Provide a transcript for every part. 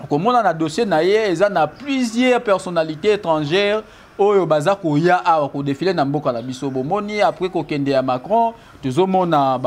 Comme on a un dossier, il y a plusieurs personnalités étrangères oyo baza koya awa ko défiler na mboka na biso bomoni après ko kende ya Macron tozomona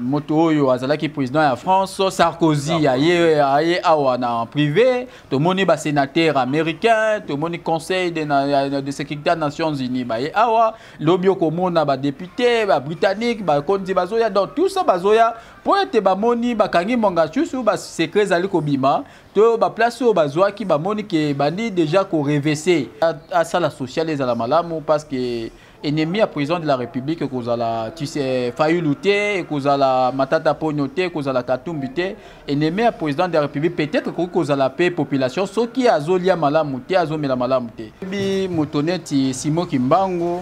moto oyo azalaki président ya France Sarkozy aye awa na en privé tomoni ba sénateur américain tomoni conseil de sécurité des Nations Unies baye awa lobio komona ba député ba britannique ba kondi bazoya donc tout ça bazoya pour être bamoni bakangi monga chusu ba secret zali kobima to ba place au bazwa ki bamoni ke bandi déjà ko réveiller à ça la sociale les ala malamu parce que ennemi à président de la République que la tu sais failli lutter que la matata pognoté que la katumbité ennemi à président de la République peut-être que la paix population ce qui a zolia malamu te azomela malamu te bi motoneti Simon Kimbangu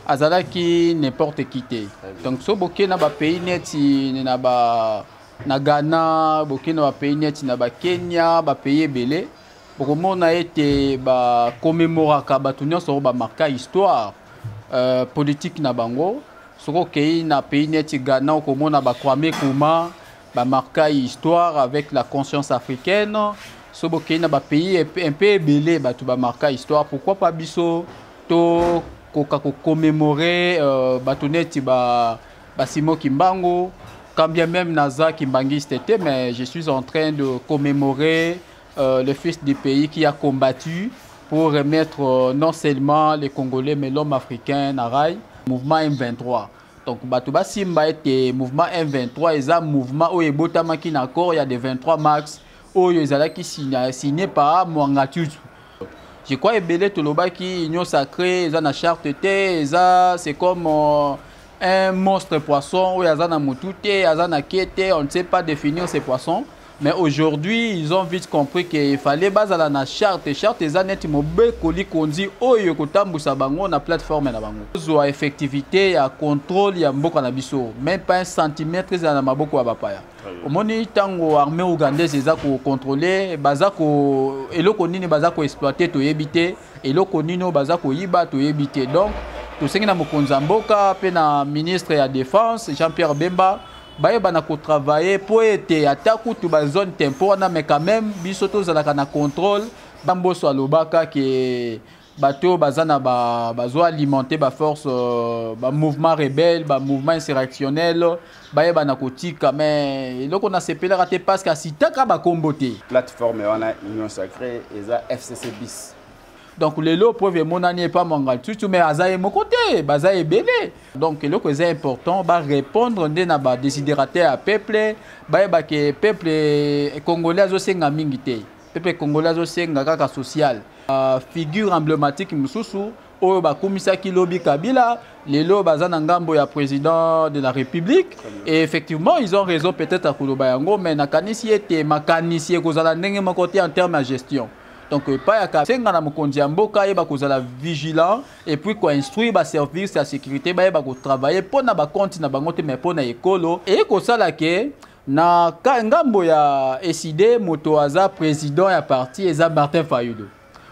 azalaki n'importe qui te donc so boké na ba pays neti na Ghana boké na ba pays neti na ba Kenya ba pays belé pour moi na été ba commémoraka ba tunyo so ba marquer histoire politique na bango soko kei na pays neti Ghana ko mona ba Kwame Nkrumah ba marquer histoire avec la conscience africaine so boké na ba pays un peu belé ba tu ba marquer histoire pourquoi pas biso to ko commémorer batoneti ba Simon Kimbangu quand bien même Naza Kimbangiste était mais je suis en train de commémorer le fils du pays qui a combattu pour remettre non seulement les Congolais mais l'homme africain Naraï mouvement M23 donc batuba simba était mouvement M23 et un mouvement où ebotama qui n'accord il y a des 23 max où ils allaient qui signé par Mwangatutu. Je crois que Tolobaki, Union sacrée, ils ont une charte, c'est comme un monstre poisson, où ils ont un moutouté, ils ont un quête, on ne sait pas définir ces poissons. Mais aujourd'hui, ils ont vite compris qu'il fallait baser la charte. Charte, ils ont net mobile colis qu'on dit, oh, il y a une plateforme. Il y a effectivité, il y a contrôle, il y a beaucoup de même pas un centimètre, il y a beaucoup de papaya. Au moment où l'armée ougandaise est contrôlée, et le conini bazako exploité, to éviter, et le conino bazako yiba, to éviter. Donc, tout ce qui est dans Mokonzamboka, le ministre de la Défense, Jean-Pierre Bemba, baye banako travailler pour être attaque tout ba zone temporaire mais quand même bisoto zalaka na contrôle bambo so alobaka que bateau bazana bazo alimenter ba force ba mouvement rebelle ba mouvement insurrectionnel baye banako tika mais loko na sepela raté parce que sitaka ba komboté plateforme wana Union sacrée eza FCC bis. Donc les lots peuvent monanier pas mangal tout mais azaye mon côté bazaye belé donc le que c'est important ba répondre ndé na ba désidérateur à peuple ba que peuple congolais zo senga mingi te peuple congolais zo senga kaka social figure emblématique mususu oyo ba komisa ki lobi Kabila les lots bazana ngambo ya président de la République et effectivement ils ont raison peut-être à koloba yango mais na kanisi ete makanisi kozala ndenge mon côté en termes de gestion. Donc, pas à senga na mokonzi ya mboka yeba kozala vigilant et puis ko instruire ba service de sécurité ba yeba ko travailler pour na ba compte na bango te mais pour na ekolo et ko sala ke na ngambo ya SID moto aza président ya parti eza Martin Fayulu.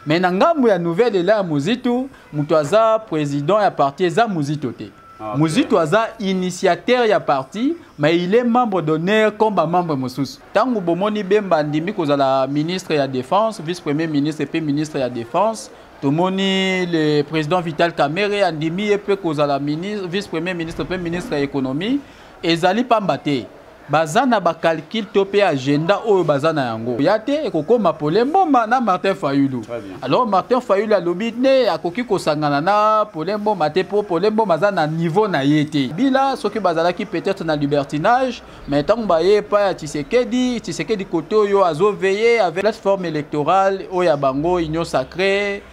Mais na ngambo ya nouvelle ela Muzitu moto aza président ya parti eza Muzito te. Okay. Muzito aza initiateur ya parti mais il est membre d'honneur comme membre mosusu. Tango bomoni Bemba ndimi kozala ministre ya défense, vice-premier ministre et puis ministre ya défense. Tomoni le président Vital Kamerhe andimi et puis kozala ministre, vice-premier ministre et ministre ya économie ezali pambate. Bazana ba calcul topé agenda oyo bazana yango. Yate ekokoma Polembo na Martin Fayulu. Alors Martin Fayulu a lobi ne akoki kosangana na Polembo mate po Polembo bazana niveau na yete. Bila soki bazala ki peut-être na libertinage, mais tant baye pa Tshisekedi côté oyo azo veiller avec la plateforme électorale oya bango Union sacrée.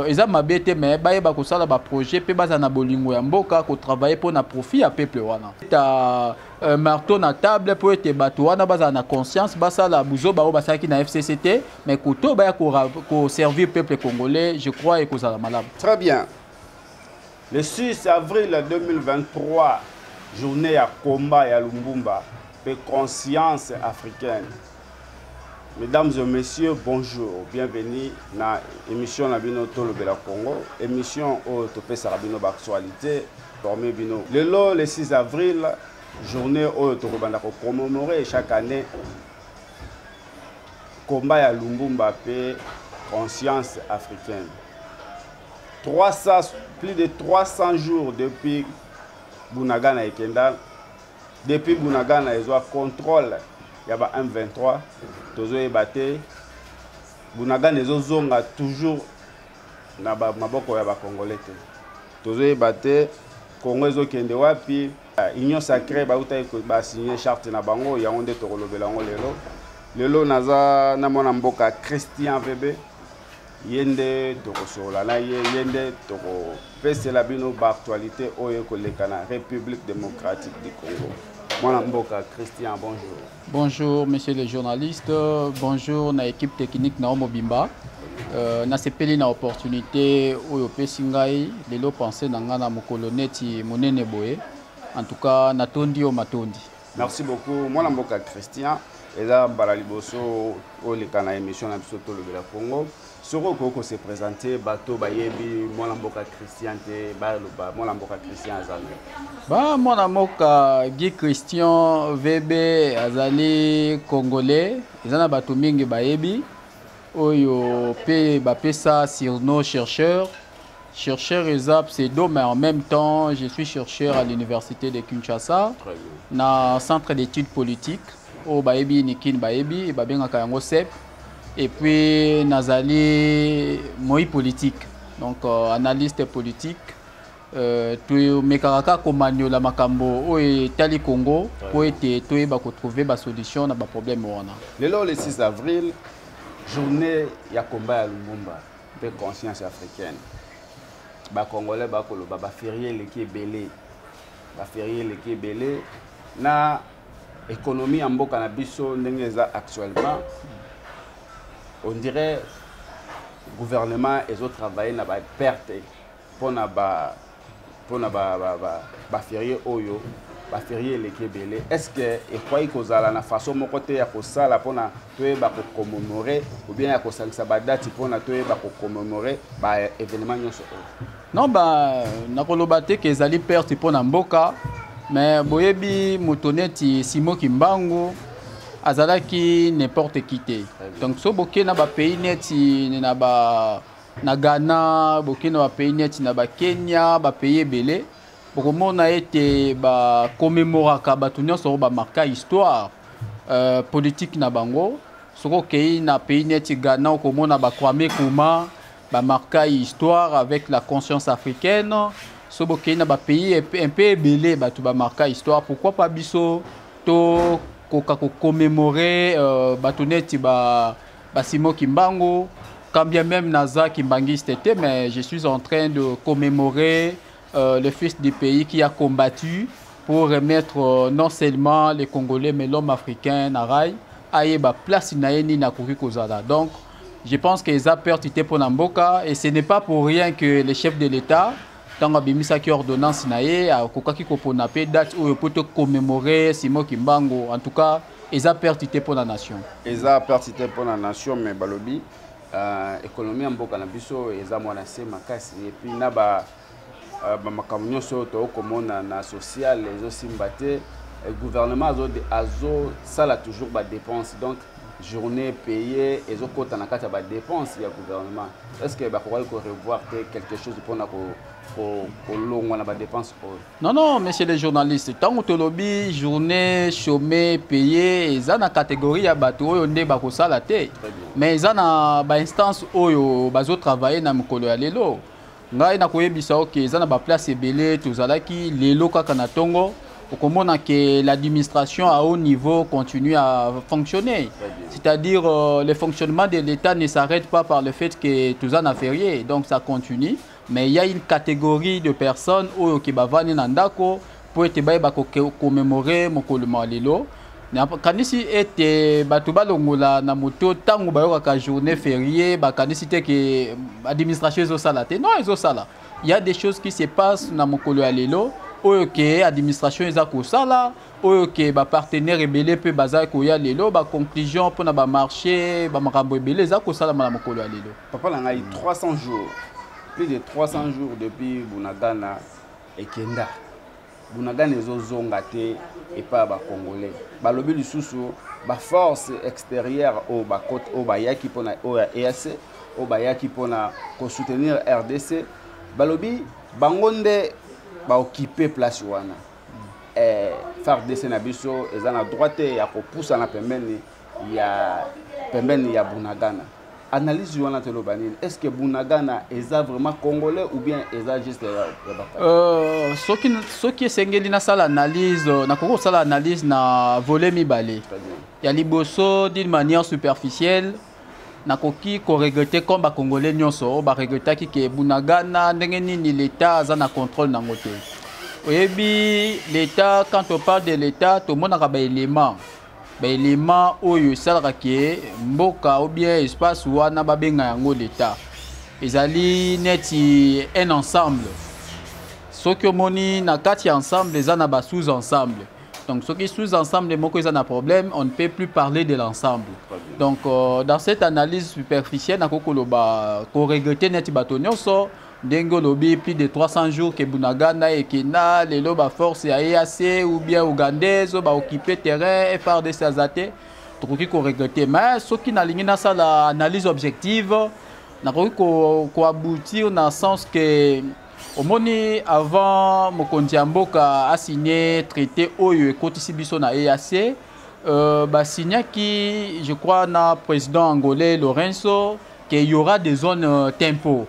Eza mabete mais baye ba kosala ba projet pe bazana bolingo ya mboka ko travailler pour na profit ya peuple wana. Ta marteau na table pour être bato wana bazana conscience basala buzo ba basaki na FCCT mais koto ba ko servir peuple congolais je crois et ko sala malamu. Très bien. Le 6 avril 2023 journée à combat ya Lumbumba de conscience africaine. Mesdames et messieurs, bonjour, bienvenue dans l'émission Nabino Tolo Bela Congo, émission où Topé Sarabino Actualité, formé Bino. Le 6 avril, journée où Tokobanda commémorer chaque année combat ya Lumbumba pe conscience africaine. Plus de 300 jours depuis Bunagana et Kendal. Depuis Bunagana, ils ont contrôle. Il y a M23. Tozo et Baté. Bunagana, ils ont toujours na maboko ya ba Congolais. Tozo et Baté. Congo, ils ont kende wapi. Union sacrée, ba signé charte na bango. Il y a un de Torolo Belango lelo. Lelo naza na mona mboka Christian VB. Yende toko sola na yende toko pese la bino ba actualité oyo koleka na République démocratique du Congo. Mwana mboka Christian, bonjour. Bonjour monsieur le journaliste, bonjour na équipe technique na Omobimba. Na sepeli na opportunité oyo pesi ngai lelo penser na ngana mokolo neti monene boye. En tout cas natondi o matondi. Merci beaucoup mwana mboka Christian. Eza bala liboso oleka na émission na biso to le Congo. Soro koko se présenter bato bayebi mwana mboka Christian te ba mwana mboka Christian azali. Ba mwana mboka Guy Christian VB azali congolais, ezana bato mingi bayebi oyo pe bapesa surnom chercheur. Chercheur eza pseudo, mais en même temps je suis chercheur à l'université de Kinshasa na centre d'études politiques au bayebi nikin bayebi babengaka yango CEP. Et puis, Nazali, moi politique, donc analyste politique. Tu mekaraka komano la makambo o Tali Congo pour être tu ba trouver ba solution na ba problème wana. Le 6 avril, journée ya combat à Lumumba, pe conscience africaine. Ba Congolais ba koloba ba férié leki belé. Ba férié leki belé na économie en mboka na biso ndenge eza actuellement. On dirait le gouvernement et autres travaillent na ba perte pour na ba férié oyo ba férié les kebele. Est-ce que et quoi il kozala na façon mon côté ya ko sala pour na to ba ko commémorer ou bien ya ko salisa ba date pour na to ba ko commémorer ba événement nyonso. Non ba na koloba te ke ezali perte pour na mboka, mais boyebi motoneti Simo Kimbangu azalaki n'importe qui te. Donc so boké na ba pays neti na Ghana, boké na ba pays neti na ba Kenya, ba pays belé. Bokomona ete ba commémoraka bato nyonso ba marka histoire politique na bango. Soko kei na pays neti Ghana okomona ba Kwame Nkrumah ba marka histoire avec la conscience africaine. So boké na ba pays un peu belé bato ba marka histoire. Pourquoi pas biso to commémorer Batoneti ba Simo Kimbangu, quand bien même Naza Kimbangiste était, mais je suis en train de commémorer le fils du pays qui a combattu pour remettre non seulement les Congolais mais l'homme africain Narai aye ba place naeni na Koki Kozala. Donc je pense que les pertes pour Namboka et ce n'est pas pour rien que les chefs de l'État tant que qui ordonnance naé à kokaki koponape date où peut commémorer Simo Kimbangu. En tout cas, ils ont perdu pour la nation. Ils ont perdu pour la nation, mais balobi économie en boka na biso ils ont menacé makasi et puis na ba makamunyo so to komona na social les aussi mbaté le gouvernement azo ça toujours ba dépenses donc journée payée et autres côté na kata ba dépenses il y a gouvernement. Est-ce que ba pourrait revoir quelque chose pour na Non, non, monsieur les journalistes, tant que lobby, journée, chômé, payé, ils ont une catégorie à bateau, on est bakosa la tête. Mais ils ont une instance où ils ont travaillé dans le colo à l'élo. Ngai na koye bisa ok, ils ont une place belé, tout ça là qui l'élo kakanatongo. Pour que l'administration à haut niveau continue à fonctionner. C'est-à-dire le fonctionnement de l'État ne s'arrête pas par le fait que tout ça n'a fait rien. Donc ça continue. Mais il y a une catégorie de personnes qui bavani nandako pour être commémorer mon koloma lelo. Kanisi était batuba longola na moto tango bayoka ka journée fériée ba kanisi te que administration zo salate. Non, ils ont ça là. Il y a des choses qui se passent na mokolo ya lelo. Ok, administration eza ko sala, ok, ba partenaire ebele pe baza ko ya lelo, ba conclusion pour na ba marché, ba makambo ebele eza ko sala na mokolo ya lelo. Papa la ngai 300 jours. Plus de 300 jours depuis Bunagana et Kenda. Bunagana ezo zonga te et pas ba congolais. Ba lobi lisusu ba force extérieure au ba côté au bayaki pona au EAC au bayaki pona ko soutenir RDC balobi bangonde ba occuper place wana FARDC na biso ezana droite ya ko poussa na pembeni ya Bunagana. Analyse wana te lobanini, est-ce que Bunagana est vraiment congolais ou bien est juste ce qui est sengeli na sala analyse na koko sala analyse na volet mibale. Ya liboso d'une manière superficielle na koki ko regretter comme ba congolais nyonso ba regretter ki ke Bunagana ndenge nini l'état aza na contrôle na ngote. Oyebi l'état, quand on parle de l'état tout le monde a ba élément oyo salaka ke mboka ou bien espace wana babenga yango l'état ezali neti un ensemble soki omoni na kati ensemble eza na ba sous ensemble donc soki sous ensemble moko eza na problème on ne peut plus parler de l'ensemble donc dans cette analyse superficielle na kokoloba ko regretter neti bato nyonso ndenge lobi plus de 300 jours que Bunagana et Kena les loba force ya EAC ou bien ougandaise ba occuper terrain FARDC azate tokoki ko regretter mais ce qui na lingi na ça la analyse objective na ko aboutir dans le sens que au moni avant mokonzi mboka a signé traité oyo ekotisi biso na EAC ba signé qui je crois na président angolais Lorenzo qu'il y aura des zones tempo.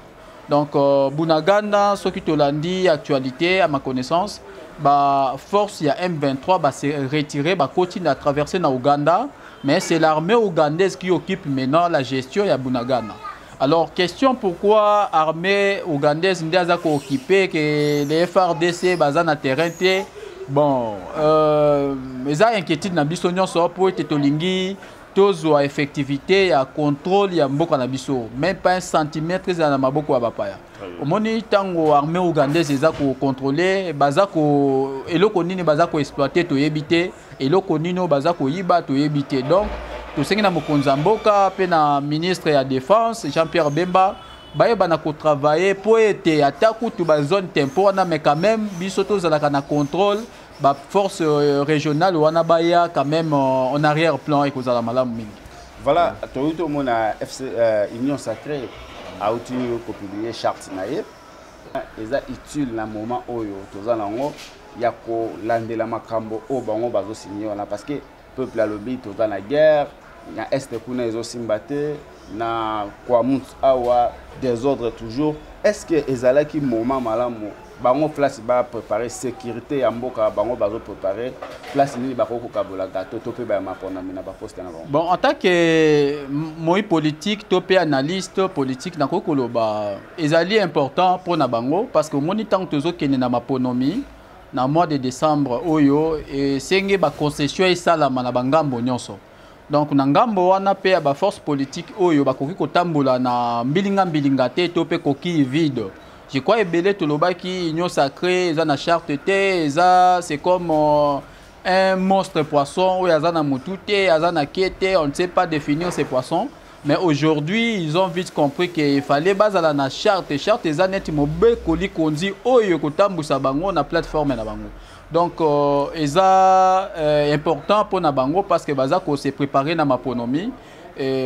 Donc, Bunagana, ce qui te l'a dit, actualité, à ma connaissance, bah, force, il y a M23, bah, c'est retiré, bah, continue à traverser dans Ouganda, mais c'est l'armée ougandaise qui occupe maintenant la gestion de Bunagana. Alors, question pourquoi l'armée ougandaise n'a pas occupé, que les FARDC, bah, na terrain, bon, mais ça inquiétude dans Bissonion, ça pour être tolingi. Tozo effectivité ya contrôle ya mboka na biso même pas un centimètre za na maboko ya bapaya omoni tango armée ougandaise eza ko contrôler baza ko eloko nini baza ko exploiter to yebité eloko nino baza ko yiba to yebité donc to sengi na mokonza mboka pe na ministre ya défense Jean-Pierre Bemba bayeba na ko travailler pour être ataku to ba zone tempo na mais quand même biso to za na contrôle ba force régionale wana baya quand même en arrière-plan et kozala malamu mingi. Voilà, tout le monde a FC Union Sacrée a utilisé pour publier charte naïe. Eza utile na moment oyo tozala ngo ya ko landela makambo o bango bazo signer wana parce que peuple a lobby tozala na guerre, na est kuna ezo simbate na kwa mutu awa désordre toujours. Est-ce que ezala ki moment malamu bango place ba préparer sécurité ya mboka bango bazo préparer place ni ba ko kabola gato to pe ba mapona mina ba poste na bango. Bon en tant que moi politique to pe analyste politique na ko koloba ezali important pour na bango parce que moni tant tozo kene na maponomi na mois de décembre oyo et senge ba concession et salama na bangambo nyonso. Donc na ngambo wana pe ba force politique oyo ba koki kotambola na mbilinga te to pe koki vide. Je crois que tout le monde qui Union Sacrée, ils ont une charte, c'est comme un monstre poisson où ils ont un ils ont un quête, on ne sait pas définir ces poissons. Mais aujourd'hui, ils ont vite compris qu'il fallait baser la charte. Charte, ils ont net mobile colis qu'on dit oh yokotambu sabango na plateforme na bango. Donc, ils ont important pour na bango parce que baza ko s'est préparé na maponomi.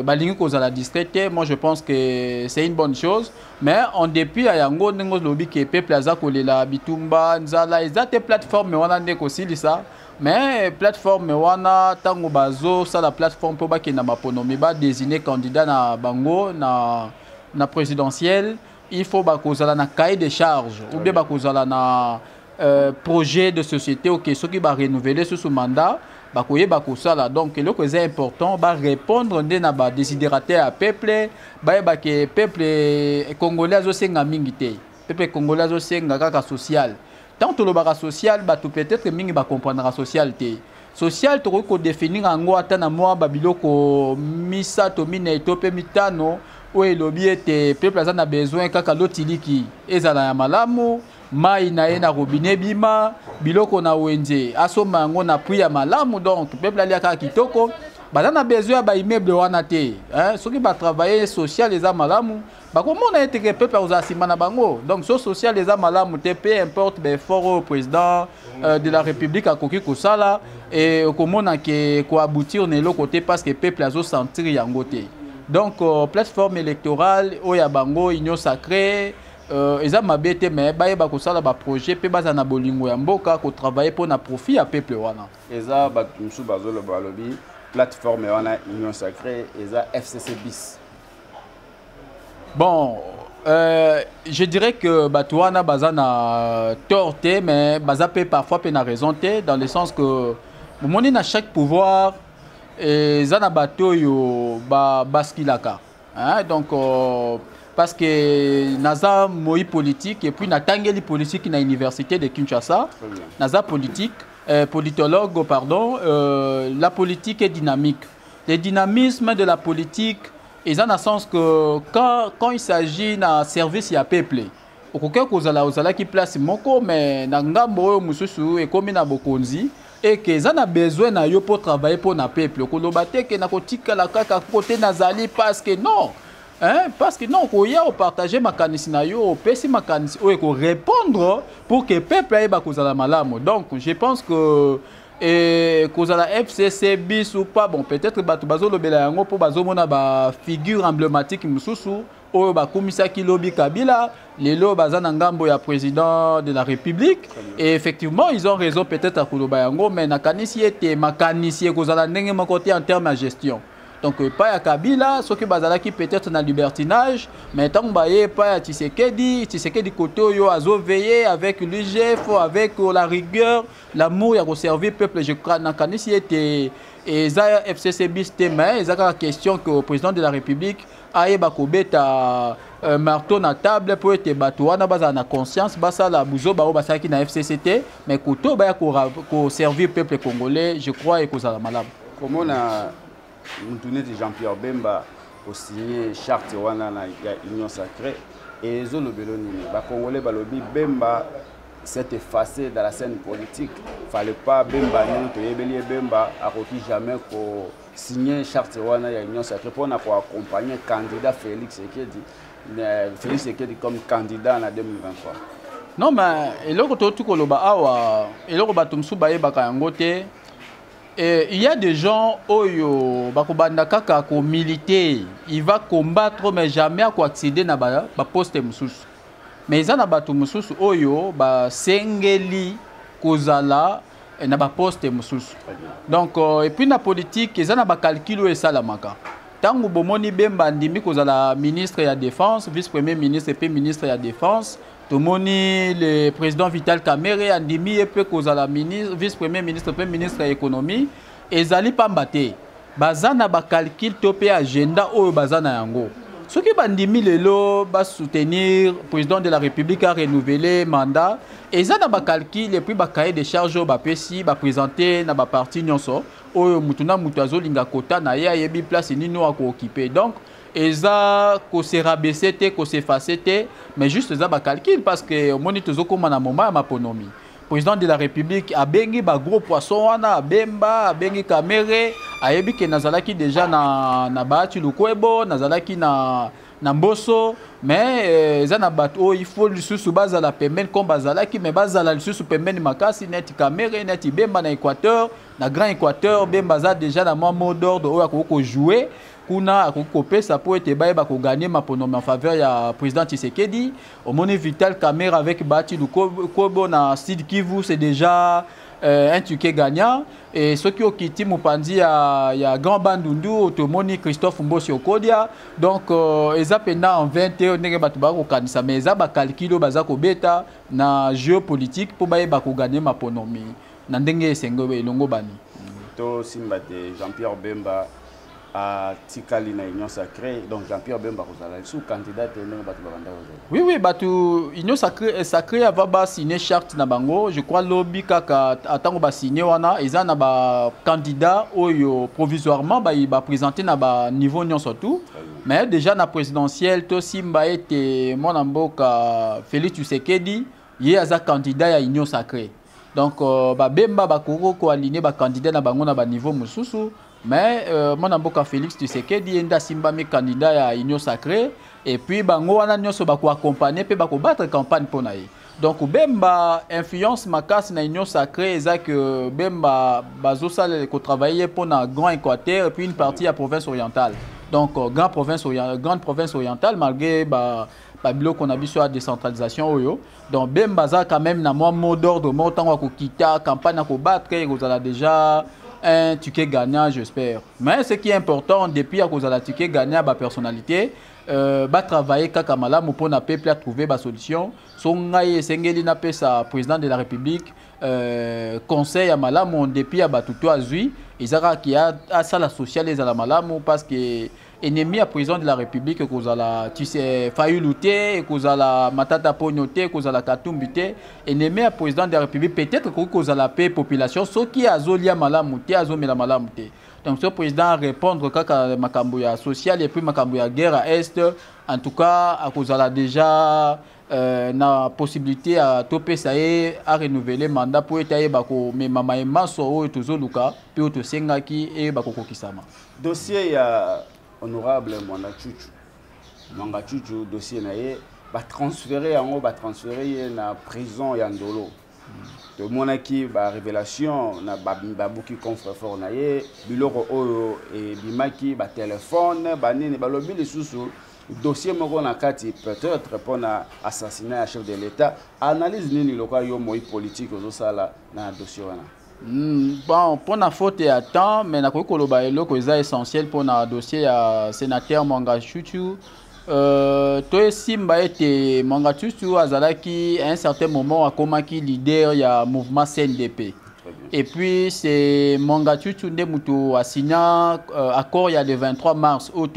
Balingi kozala discrété, moi je pense que c'est une bonne chose. Mais en dépit à yango nengo lobby que peuple aza kolela bitumba nzala ezate plateforme wana ndeko silisa. Mais plateforme wana tango bazo ça la plateforme pour baki na maponomi ba désigner candidat na bango na présidentielle, il faut bakozala na cahier de charge ou bien bakozala na projet de société OK ce qui va renouveler ce mandat. Bakoye bakosala donc le que c'est important ba répondre ndé na ba désidératé à peuple ba ke peuple congolais zo senga mingi te peuple congolais zo senga kaka social tant to lo ba social ba to peut-être mingi ba comprendre social te social to ko définir ngo ata na moi ba biloko misa to mine to pe mitano o elobi ete peuple aza na besoin kaka lotiliki ezala ya malamu mai na ye na robinet bima biloko na wenze asoma yango na prix ya malamu donc peuple ali aka kitoko baza na besoin ba immeuble wana te hein soki ba travailler social eza malamu comment on a intégré peuple aux asimana bango. Donc so social les amalamu peu importe ben fort au président de la République à koki kosala et comment on a ko aboutir on est l'autre côté parce que peuple azo sentir yangote. Donc plateforme électorale oya bango union sacrée eza mabete mais baye ba kosala ba projet pe baza na bolingo ya mboka ko travailler pour na profit ya peuple wana. Eza ba tumsu bazo le balobi plateforme wana union sacrée eza FCC bis. Bon, je dirais que Batouana Bazana torté, mais Baza peut parfois peine raison dans le sens que mon à chaque pouvoir et Zana Bato yo baskilaka. Donc parce que Naza moi politique et puis Natangeli politique na université de Kinshasa, Naza politique politologue pardon, la politique est dynamique. Le dynamisme de la politique et dans le sens que quand il s'agit d'un service à peuple, au cas où vous qui place moko mais nangambo mususu et comme na bokonzi et que ça a besoin na yo pour travailler pour na peuple ko lobate que na kotika la kaka côté nazali parce que non parce que non ko ya partager makanisi na yo pesi makanisi o ko répondre pour que peuple aille ba kozala malamu. Donc je pense que et cause à la FCC bis ou pas bon peut-être batu bazo lobela yango pour bazo mona ba figure emblématique mususu o ba komisa ki lobi Kabila lelo bazana ngambo ya président de la République et effectivement ils ont raison peut-être à koloba yango mais nakanisi ete makanisi cause à la ndenge côté en termes de gestion. Donc pas ya Kabila ce que bazala qui peut-être na libertinage mais tant baye pas ya Tshisekedi côté yo azo veiller avec l'UGF avec la rigueur l'amour ya conserver peuple je crois na kanisi était et za FCC bis tema et ça question que le président de la République aye ba kobeta marteau na table pour être batouana baza na conscience basa la buzo ba basa ki na FCCT mais koto ba ko servir peuple congolais je crois et cause la malade comment on a de Jean-Pierre Bemba pour signer charte wana na union sacrée et zo lobelo nini ba congolais balobi Bemba s'est effacé dans la scène politique fallait pas Bemba non to yebeli Bemba a requis jamais ko signer charte wana ya union sacrée pour na ko accompagner candidat Félix Sekedi comme candidat en 2023. Non mais eloko to tu koloba awa eloko batumsu baye bakayangote. Et il y a des gens oyo bakobanda kaka ko militer, il va combattre mais jamais à accéder na ba poste mususu. Mais ils na batu mususu oyo ba sengeli kozala na ba poste mususu. Donc et puis na politique ils na ba calcul et salamaka. Tangu bomoni Bemba ndimi kozala ministre ya défense, vice-premier ministre et puis ministre ya défense. Tomoni le président Vital Kamerhe andimi et peu kozala ministre vice-premier ministre premier ministre de l'économie ezali pambate bazana ba calcul topé agenda oyo bazana yango soki bandimi lelo ba soutenir président de la République a renouvelé mandat ezana ba calcul et puis ba cahier de charges ba pesi ba présenter na ba parti nyonso oyo mutuna mutu azolinga kota na ya yebi place nino ako occuper donc eza ko se rabaisser te ko se effacer te mais juste za ba calcul parce que moni tozokoma na moment ya maponomi président de la République a bengi ba gros poisson wana Bemba a bengi Kamerhe ayebi ke nazalaki déjà na Bahati Lukwebo nazalaki na Mboso mais eza na bato il faut lisusu bazala pembeni comme bazalaki mais bazala lisusu pembeni makasi neti Kamerhe neti Bemba na Équateur na Grand Équateur Bemba za déjà na mot d'ordre oyo akoko jouer kuna akokopé ça peut être baye ba ko gagner maponomi en faveur ya président Tshisekedi au moni Vital Kamerhe avec Bahati Lukwebo na Sud Kivu c'est déjà un ticket gagnant et ceux qui ont quitté Moupandi ya Grand Bandundu automoni Christophe Mbosi Okodia donc eza pena en 21 ndenge bato ba ko kanisa mais eza ba calculo baza ko beta na géopolitique pour baye ba ko gagner maponomi na ndenge sengo elongo bani to simbate Jean-Pierre Bemba à Tikali na union sacrée donc Jean-Pierre Bemba kozala sous candidat ndenge bato babanda oui oui bato union sacrée ava ba signer charte na bango je crois lobby kaka atango ba signer wana eza na ba candidat oyo provisoirement ba présenter na ba niveau nyonso tout mais déjà na présidentielle to simba ete mwana mboka Félix Tshisekedi ye aza candidat ya union sacrée donc ba Bemba ba koko ko aligner ba candidat na bango na ba niveau mususu Mais mon amboka Félix Tshisekedi enda simba mes candidats à Union Sacrée et puis bango wana nyonso bako accompagner pe bako battre campagne pour naï. Donc bemba influence makasi na Union Sacrée eza que bemba bazo sala ko travailler pour na Grand Équateur et puis une partie à province orientale. Donc grande province orientale malgré bilo qu'on a vu sur la décentralisation oyo. Donc bemba za quand même na mot d'ordre mo tango ko kita campagne ko battre et vous a déjà un ticket gagnant, j'espère. Mais ce qui est important, depuis à cause de la ticket gagnant, la personnalité, travailler kakamala pour na peuple à trouver la solution. Songaye Sengeli na sa président de la République conseil à malamu depuis à batuto azui, izara qui a ça la sociale les à malamu parce que ennemi à président de la République cause la tu sais failli lutter cause la matata pognoté cause la katumbité ennemi à président de la République peut-être cause la paix population ce qui a zolia malamu té azomela malamu té. Donc ce président répondre kaka makambo ya social et puis makambo ya guerre à est en tout cas à cause la déjà na possibilité à topé ça à renouveler mandat pour étayer bako mais mama et maso tozo luka puis to sengaki et bako kokisama dossier ya honorable Mwanga Chuchu dossier naie va transférer en haut va transférer na prison ya Ndolo de monaki ba révélation na babuki confrère fort naie biloko oyo et bimaki ba téléphone ba nini ba lobi les sous dossier moko na kati peut-être pour na assassinat à chef de l'État analyse nini loka yo moi politique ozo sala na dossier wana. Bon, pour la faute et à temps, mais c'est essentiel pour le dossier à sénateur Mwanga Chuchu. Toi, Simba était Mwanga Chuchu, à un certain moment, a commencé leader du mouvement CNDP. Et puis, c'est Mwanga Chuchu qui a signé accord le 23 mars au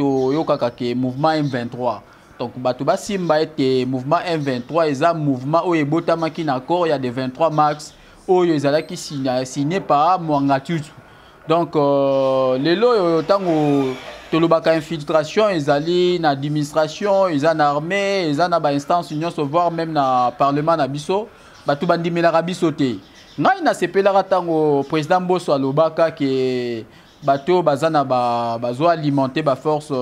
mouvement M23. Donc, Batouba Simba était mouvement M23, et un mouvement où il y a un accord le 23 mars. Oyo ezalaki signé par Mwanga Chuchu. Donc les lois tango tolobaka infiltration ezali na administration, ezali na armée, ezali na ba instance union voire même na parlement na biso, batu bandimela biso te. Ngai na sepelaka tango président Mbosso alobaka ke bato bazana bazo alimenter ba force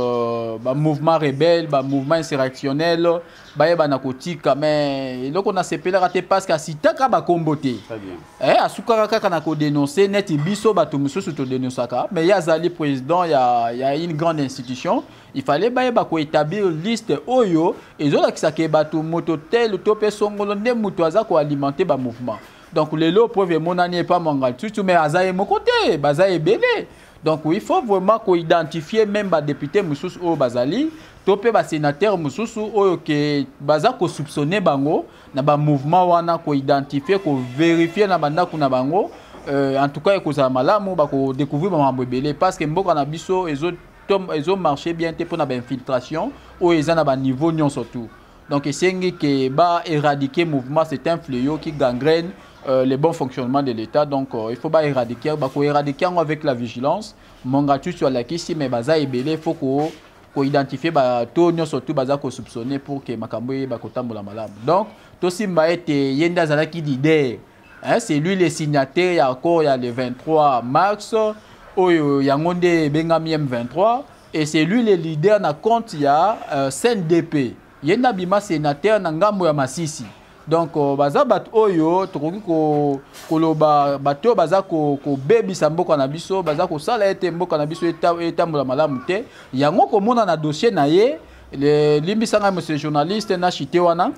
ba mouvement rebelle, ba mouvement insurrectionnel, ba na kotika mais loko na sepelaka te parce que sitaka ba komboté. Très bien. Asukaka kaka na ko dénoncer net biso bato mususu to dénoncaka mais ya zali président y a une grande institution, il fallait ba ko établir liste oyo ezola kisake bato moto tel to pesongolo nde muto aza ko alimenter ba mouvement. Donc les lots preuve monani pas Mwanga Chuchu mais azaye mon côté, bazaye belé. Donc il faut vraiment qu'on identifie même les députés Moussous au Bazali, topé les sénateurs Moussous au que baza ko soupçonner bango na ba mouvement wana ko identifier ko vérifier na banda kuna bango en tout cas ko za malamu ba ko découvrir mambo belé parce que mboka na biso ils ont marché bien pour na ba infiltration ou ils ont na ba niveau nyon surtout. Donc c'est que ba éradiquer mouvement c'est un fléau qui gangrène le bon fonctionnement de l'État. Donc il faut pas éradiquer, éradiquer avec la vigilance. Mwanga Chuchu la kisi mais baza ebele faut qu'on identifie tout surtout baza ko soupçonner pour que makambo ba kotambola malamu. Donc to simba ete yenda zalaki leader. C'est lui le signataire ya accord ya le 23 mars oyo yangonde bengami M23 et c'est lui le leader na compte ya CNDP. Yenda bima sénateur na ngambo ya Masisi. Donc baza bat oyo tokoki ko koloba bato baza ko bebisa mboka na biso baza ko sala ete mboka na biso etambola malamu te yango ko mona na dossier na ye le limbisanga monsieur journaliste na chité wana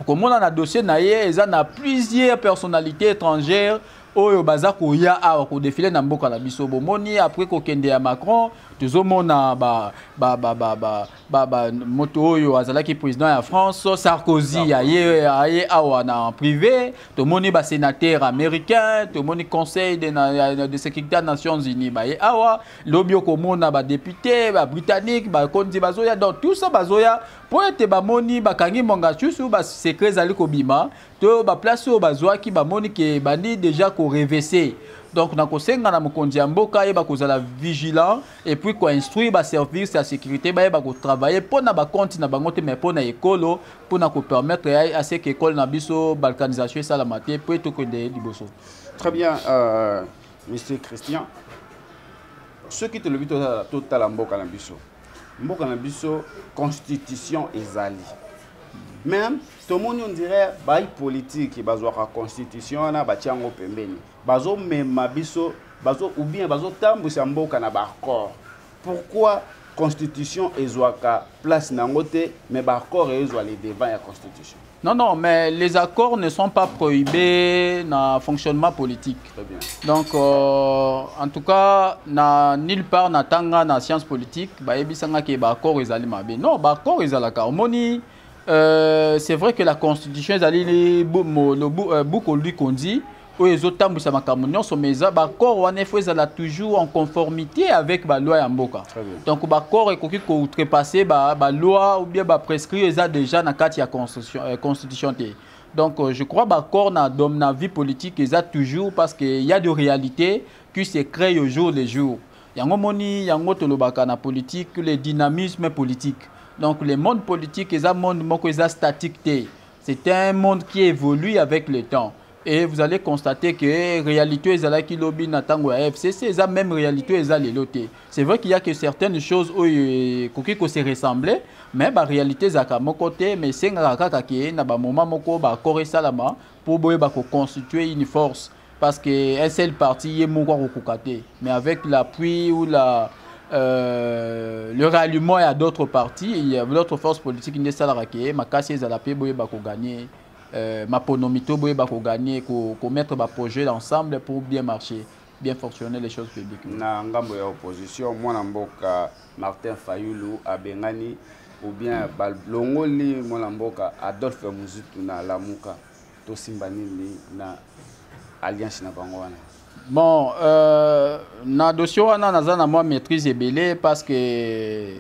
ko mona na dossier na ye eza na plusieurs personnalités étrangères oyo baza ko ya a ko défiler na mboka na biso bomoni après ko kende ya Macron tozomona moto oyo azalaki président ya France Sarkozy aye awa na en privé tomoni ba sénateur américain tomoni conseil de sécurité des Nations Unies baye awa lobio komona ba député ba britannique ba kondi bazoya donc tout ça bazoya pour être bamoni bakangi Mwanga Chuchu ba secret zali kobima to ba place o bazwa ki bamoni ke bandi déjà ko réversé. Donc na kosenga na mokonzi ya mboka yeba kozala vigilant et puis ko instruire ba service ya sécurité ba yeba ko travailler pour na ba compte na bango te mais pour na école pour na ko permettre à ce que école na biso balkanisation ça la maté pour to ko de liboso. Très bien monsieur Christian. ceux qui te le disent total mboka na biso. Mboka na biso constitution ezali. Même tout le monde on dirait bail politique bazo ka constitution na batiango pembeni. Bazo mema biso bazo ou bien bazo tambu sa mboka na ba accord. Pourquoi constitution ezwaka place na ngote mais ba accord ezwa les devant la constitution. Non, non, mais les accords ne sont pas prohibés dans le fonctionnement politique. Très bien. Donc, en tout cas, nulle part dans la science politique, il y a des accords. Non, les accords, c'est vrai que la constitution, le beaucoup lui qu'on dit, mais les accords sont toujours en conformité avec la loi Yamboka. Donc, les accords sont outrepassés la loi ou bien prescrit déjà dans la constitution. Donc, je crois que l'accord dans la vie politique est toujours parce qu'il y a des réalités qui se créent au jour le jour. Il y a un politique, le dynamisme politique. Donc, le monde politique est un monde statique. C'est un monde qui évolue avec le temps. Et vous allez constater que la réalité est là qui lobby n'attend à FCC, c'est la même réalité est là les lotés. C'est vrai qu'il y a que certaines choses où qui se ressemblent, mais la réalité est à mon côté, mais c'est un moment où corps salama pour constituer une force parce qu'un seul parti est mon mais avec l'appui ou le ralliement à d'autres partis, il y a d'autres forces politiques qui ne sont pas là, ma casse est à la paix pour gagner. Ma ponomito boye bako gagner ko mettre ba projet ensemble pour bien marcher, bien fonctionner les choses publiques. Na ngambo ya opposition mwana mboka Martin Fayulu abengani ou bien longoli mwana mboka Adolphe Muzitu na Lamuka to simbanini na alliance na bango wana. Bon, na dossier wana nazana moi maîtrise ebele parce que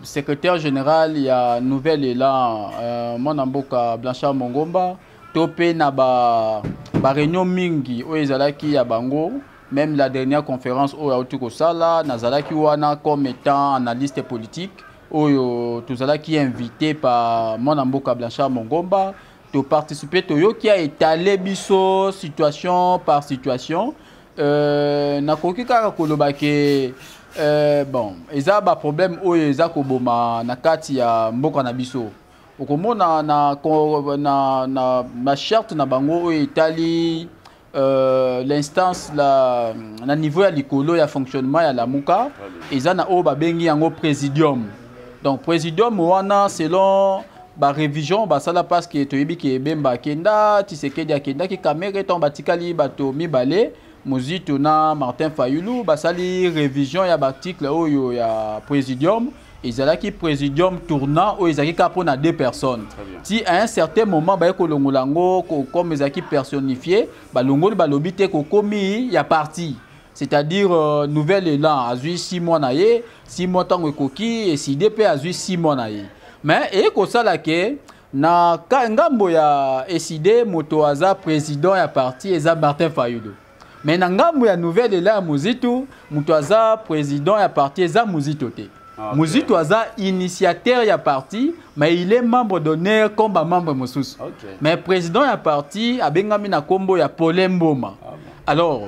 secrétaire général, il y a Nouvel Élan, mon amboka Blanchard Mongomba, topé na ba réunion mingi au ezalaki ya bango, même la dernière conférence au Aotuko Sala, nazalaki wana comme étant analyste politique, au tuzalaki invité par mon amboka Blanchard Mongomba, to participer to yo qui a étalé biso situation par situation, na koki kaka koloba ke bon, il y a un problème où il y a un kati ya mboka na biso. Okomona na charte na bango où Italie l'instance la niveau ya likolo ya fonctionnement ya la muka, ils na o ba bengi yango présidium. Donc présidium wana selon ba révision ba sala parce que toyebi ke bemba kenda tisekedi akenda ki kamere ton batikali bato mibale. Mozito na Martin Fayulu basali révision ya l'article oyo ya présidium ezalaki présidium tournant oyo ezalaki ka pona deux personnes. Si à un certain moment ba ko longolango comme ezalaki personnifié ba longoli ba lobité ko komi ya parti. C'est-à-dire Nouvel Élan a 6 mois na ye 6 mois tango ekoki et CDP a 6 mois na ye. Mais et ko sala ke na ngambo ya SID moto aza président ya parti eza Martin Fayulu. Mais nangambo ya Nouvel Élan Muzitu, mutoaza président ya parti eza Muzitu te. Okay. Muzitu aza initiateur ya parti, mais il est membre d'honneur comme membre mosusu. Okay. Mais président ya parti abengami na kombo ya Paul Mboma. Okay. Alors,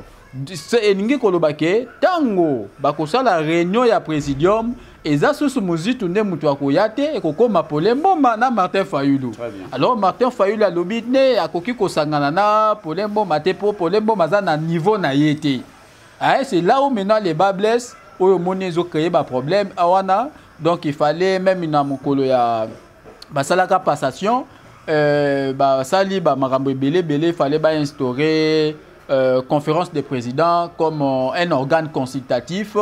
eningi kolobake tango bakosala réunion ya présidium eza susu Muzitu nde mutu akoyate ekokoma Paul Mboma na Martin Fayulu. Alors Martin Fayulu alobi ne akoki kosangana na Paul Mboma te po Paul Mboma za na niveau na yete. C'est là où maintenant les bas blessent oyo moni ezo créer ba problème awana donc il fallait même na mokolo ya basalaka passation basali ba makambo ebele il fallait ba instaurer conférence des présidents comme un organe consultatif.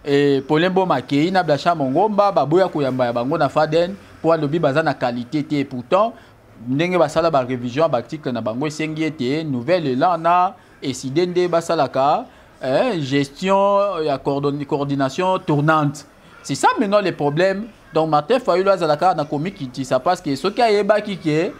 Et Paul Mboma Kei na Blanchard Mongomba baboya koyamba ya bango na Faden pour alobi baza na qualité te pourtant ndenge basala ba révision ba article na bango esengi ete Nouvel Élan na esidende basalaka gestion ya coordination tournante. C'est ça maintenant le problème. Donc Martin Fayulu azalaka na komi kiti ça parce que ce qui a yebaki ke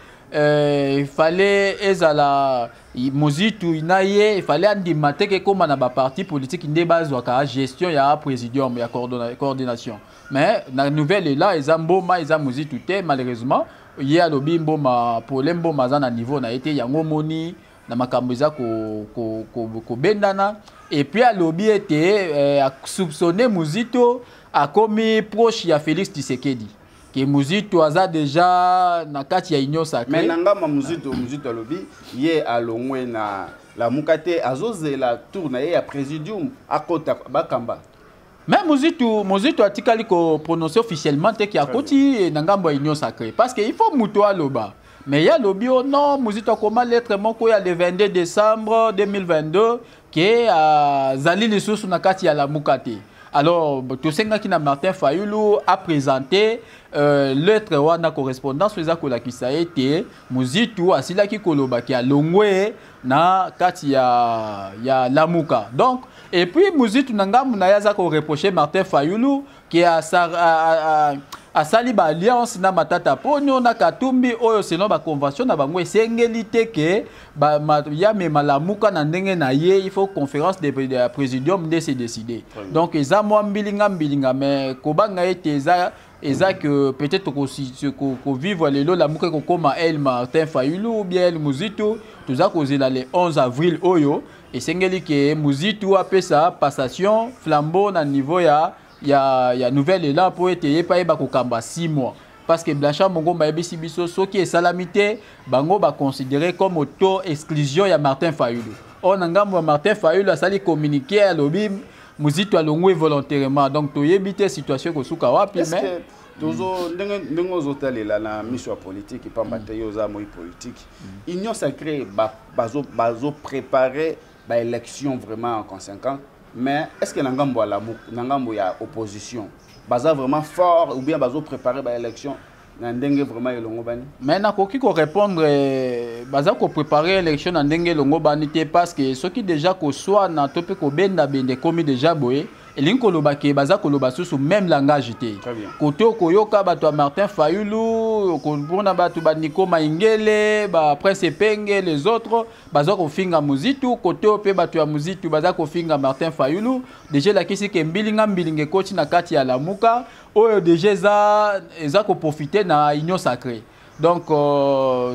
il fallait ezala Muzitu inaye il fallait andimate ke comme na ba parti politique inde bazwaka gestion ya présidium ya coordination mais na Nouvel Élan eza Mboma eza Muzitu te malheureusement il y a lobby Mboma Paul Mboma za na niveau na été yango moni na makambo eza ko bendana et puis à lobby était soupçonné Muzito a commis proche ya Félix Tshisekedi que Muzito aza déjà na kati ya union sacrée. Mais nangama Muzito lobby ye alongwe na la mukate azozela tour na ye ya présidium akota bakamba. Mais Muzito atikali ko prononcer officiellement te ki akoti na ngambo ya union sacrée parce que il faut muto aloba. Mais il y a le bio, non, Muzito comment lettre moko ya le 22 décembre 2022 que Zali Lissousou na kati ya la mukate. Alors, tout ce qui na Martin Fayulu a présenté lettre wana correspondance aux akola qui ça a été Muzito asila ki koloba ki a longwe na kati ya Lamuka. Donc et puis Muzito nangam na yaza ko reprocher Martin Fayulu qui a a sali ba alliance na matata ponyo na katumbi oyo selon ba convention na bango esengelite ke ba ya mema Lamuka na ndenge na ye il faut conférence de présidium de se décider. Donc eza mo mbilinga mais kobanga ete eza que peut-être qu'on vivre les lots Lamuka ko koma El Martin Fayulu ou bien El Muzito tuza kozela le 11 avril oyo esengeli ke Muzito apesa sa passation flambeau na niveau ya nouvelle élan pour être pas ba kokamba 6 mois parce que Blanchard Mongo ba ebisi biso soki esalamité bango ba considérer comme auto exclusion ya Martin Fayulu. On ngambo Martin Fayulu asali communiquer à lobby Muzito alongwe volontairement donc to yebite situation ko suka wapi mais toujours ndenge zotalela na mission politique pamba te yoza moi politique union sacrée bazo préparer ba élection vraiment en conséquent. Mais est-ce que Nangambo ya opposition baza vraiment fort ou bien bazo préparer ba élection ndenge vraiment elongo bani? Mais na koki ko répondre baza ko préparer élection ndenge elongo bani te parce que ceux qui déjà ko soit na tope ko benda bende komi déjà boye elingi koloba ke baza koloba susu même langage te. Côté koyoka bato Martin Fayulu kompona bato ba Nico Maingele ba Prince Penge les autres baza ko finga Muzito côté pe bato ya Muzito baza ko finga Martin Fayulu déjà la kisi ke mbilinge coach na kati ya Lamuka oyo déjà eza ko profiter na union sacrée. Donc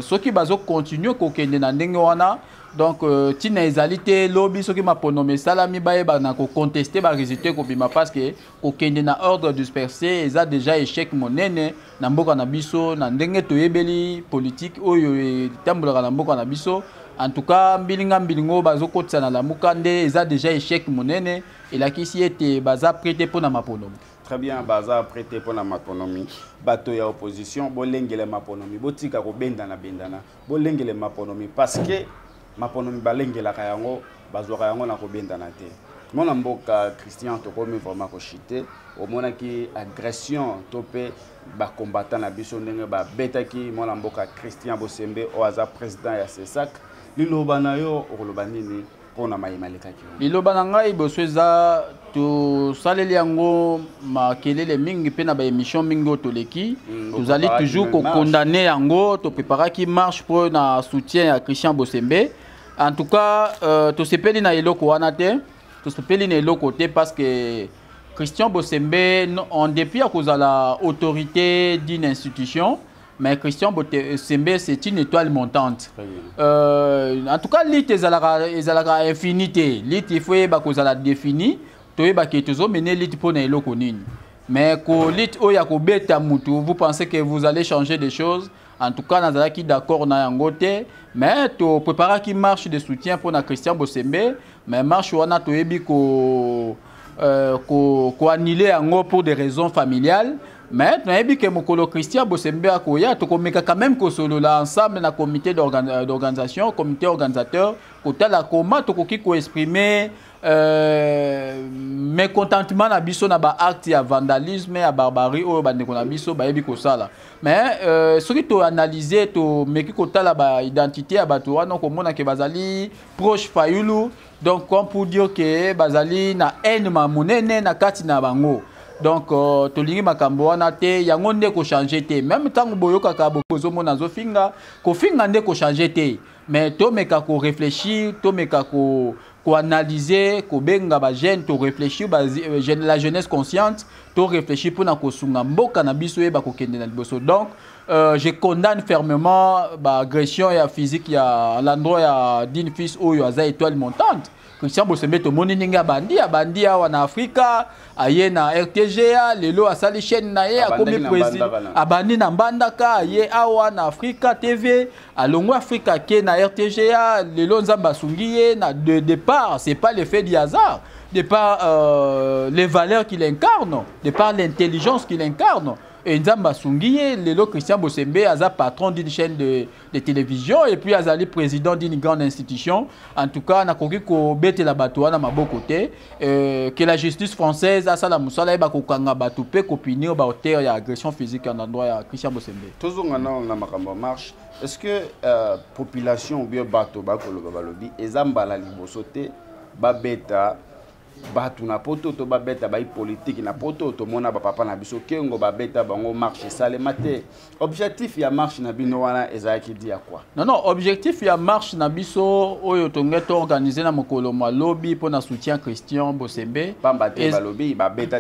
ceux qui bazo continuer ko kende na ndenge wana. Donc tina ezalité lobby soki maponome salami baye ba na ko contester ba résultat ko bima parce que ko kende na ordre dispersé eza déjà échec monene na mboka na biso na ndenge toyebeli politique oyo tambola na mboka na biso en tout cas mbilingo bazo kotsa na Lamuka nde eza déjà échec monene et la kisi était baza prêté pour na maponome. Très bien, baza prêté pour la maponomi. Bato ya opposition bolengele maponomi botika ko bendana bolengele maponomi parce que maponomi balengela kayango bazwa yango na ko bendana te. Mona mboka Christian to komi vraiment ko chité au mona ki agression topé ba combattant na biso ndenge ba betaki mona mboka Christian Bosembe o aza président ya CESAC liloba na yo okoloba nini pona mayimalekaki liloba na ngai bosweza to saleli yango makelele mingi pe na ba émission mingi toleki tozali toujours ko condamner yango to préparaki marche pour na soutien à Christian Bosembe. En tout cas to sepeli na eloko wana te to sepeli na eloko te parce que Christian Bosembe en dépit à cause de la autorité d'une institution. Mais Christian Bosembe, c'est une étoile montante. En tout cas, l'île est à la infinité. L'île, il faut que la définir. Tu peux mener l'île pour les locaux. Mais quand l'île est vous pensez que vous allez changer des choses. En tout cas, nous sommes d'accord dans Yangote. Mais tu prépares qui marche de soutien pour Christian Bosembe. Mais marche où on a annulé pour des raisons familiales. Mais tu que Mokolo Christian Bosembe akoya to komeka quand même ko solo la ensemble na comité d'organisation, comité organisateur, kota la koma to koki ko exprimer mécontentement na biso na ba acte ya vandalisme ya barbarie o ba ndeko na biso ba yebi ko sala. Mais ce qui to analyser to meki kota la ba identité ya bato wana ko mona ke bazali proche Fayulu, donc comme pour dire que bazali na haine ma monene na kati na bango. Donc tolingi makambo wana te yango nde ko changer te même tango boyoka ka bokozo mona zo finga nde ko changer te mais to meka ko réfléchir to meka ko ko analyser ko benga ba jeune to réfléchir ba la jeunesse consciente to réfléchir pour na ko sunga mboka na biso ba ko kende na liboso. Donc je condamne fermement l'agression physique à l'endroit d'une fils où il y a des étoiles montantes. Christian Bosembe to moni ninga bandi en Afrique aye na RTGA lelo asali chaîne na ye akomi président abandi na mbandaka aye awa na Africa TV alongo Africa ke na RTGA lelo nzamba sungiye na de départ c'est pas l'effet du hasard de par les valeurs qu'il incarne de par l'intelligence qu'il incarne. Et Nzamba Sungiye, Lelo Christian Bosembe, Aza patron d'une chaîne de télévision et puis Azali président d'une grande institution. En tout cas, on a compris qu'on bête la bateau à ma beau côté, que la justice française a ça la moussala et bakokanga batoupe kopini au baoteur il y a agression physique en endroit à Christian Bosembe. Toujours maintenant on a makambo marche. Est-ce que population ou bien bateau bakolo babalobi ezamba la libosote babeta batu na poto to babeta ba politique na poto to mona ba papa na biso kengo babeta bango marche salema te. Objectif ya marche na bino wana ezaki dia quoi? Non, objectif ya marche na biso oyo tongeto organiser na mokolo lobby pour na soutien Christian Bosembe. Pamba te balobi babeta